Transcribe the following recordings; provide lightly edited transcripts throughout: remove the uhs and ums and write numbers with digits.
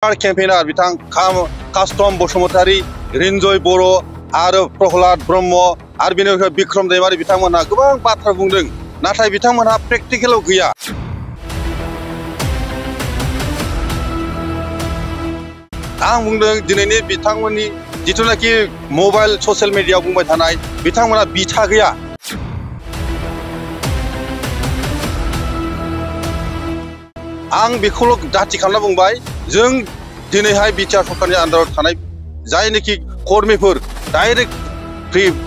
केम्पेइनार बिथां कास्टम बसुमतारी, रिन्जय बर' आरो प्रहलाद ब्रह्म आरो बेनि अनगायै बिक्रम दैमारि बिथांमोनहा गोबां बाथ्रा बुंदों, नाथाय बिथांमोनहा प्रेक्टिकेलाव गैया। आं बुंदों दिनैनि बिथांमोननि जिथुनाखि मबाइल ससियेल मिडियायाव बुंबाय थानाय बिथांमोनहा बिथा गैया। आं बेखौल' दाथि खालामना बुंबाय, जों दिनैहाय बिटिआर सरकारनि आन्दाराव थानाय जायनोखि कर्मिफोर डाइरेक्ट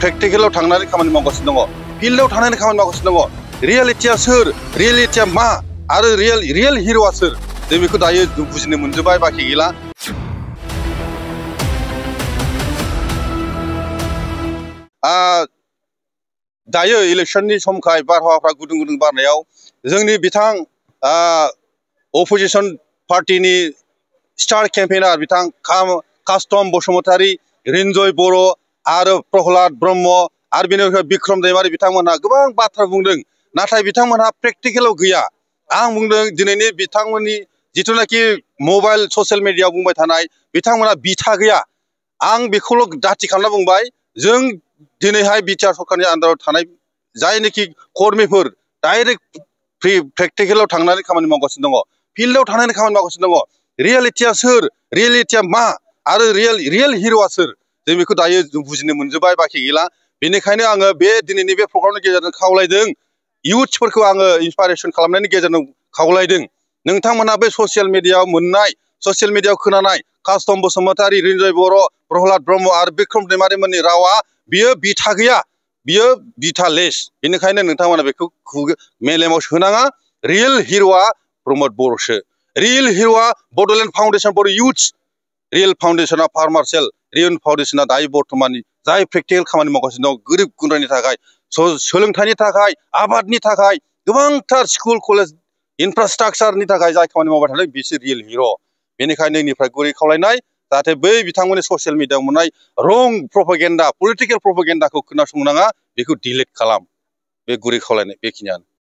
प्रेक्टिकेलाव थांनानै खामानि मावगासिनो दङ, फिल्डआव थांनानै खामानि मावगासिनो दङ। रियेलिटिया सोर, रियेलिटिया मा आरो रियेल हिर'आ सोर, जों बेखौ दायो बुजिनो मोनजोबबाय, बाखि गैला। दायो इलेक्सननि समखाय बारहावाफ्रा गुदुं गुदुं बारनायाव जोंनि बिथां अपोजिशन पार्टीनि स्टार केम्पेइनार बिथां कास्टम बसुमतारी, रिन्जय बर' आरो प्रहलाद ब्रह्म आरो बेनि अनगायै बिक्रम दैमारि बिथांमोनहा गोबां बाथ्रा बुंदों, नाथाय बिथांमोनहा प्रेक्टिकेलाव गैया। आं बुंदों दिनैनि बिथांमोननि जिथुनाखि मबाइल ससियेल मिडियायाव बुंबाय थानाय बिथांमोनहा बिथा गैया। आं बेखौल' दाथि खालामना बुंबाय, जों दिनैहाय बिटिआर सरकारनि आन्दाराव थानाय जायनोखि कर्मिफोर डाइरेक्ट प्रेक्टिकेलाव थांनानै खामानि मावगासिनो दङ, फिल्डआव थांनानै खामानि मावगासिनो दङ। रियेलिटिया सोर, रियेलिटिया मा आरो रियेल हिर'आ सोर, जों बेखौ दायो बुजिनो मोनजोबबाय, बाखि गैला। बेनिखायनो आङो दिनैनि बे प्रग्रामनि गेजेरजों खावलायदों, इयुथ्सफोरखौ आङो इन्सपाइरेसन खालामनायनि गेजेरजों खावलायदों, नोंथांमोनहा बे ससियेल मिडियायाव मोननाय, ससियेल मिडियायाव खोनानाय कास्टम बसुमतारी, रिन्जय बर', प्रहलाद ब्रह्म आरो बिक्रम दैमारिमोननि रावा बियो बिथा गैया, बियो बिथालेस। बेनिखायनो नोंथांमोना बेखौ मेलेमाव सोनाङा। रियेल हिर'आ प्रमद बर'सो, रियेल हिर'आ Bodoland foundation for youths, real फाउन्डेसना फार्मार सेल, रियेल फाउन्डेसना दायो बर्थमाननि जाय प्रेक्टिकेल खामानि मावगासिनो दं गोरिब गुन्द्रानि थाखाय, सोलोंथाइनि थाखाय, आबादनि थाखाय, गोबांथार स्कुल कलेज इनफ्रास्ट्राक्चारनि थाखाय जाय खामानि मावबाय थादों बिसोर रियेल हिर'। बेनिखायनो नोंनिफ्राय गुरै खावलायनाय, जाहाथे बै बिथांमोननि ससियेल मिडियायाव मोननाय रं प्रपागेन्डा, पलिटिकेल प्रपागेन्डाखौ खोनासंनाङा, बेखौ डिलिट खालाम। बे गुरै खावलायनाय बेखिनियानो।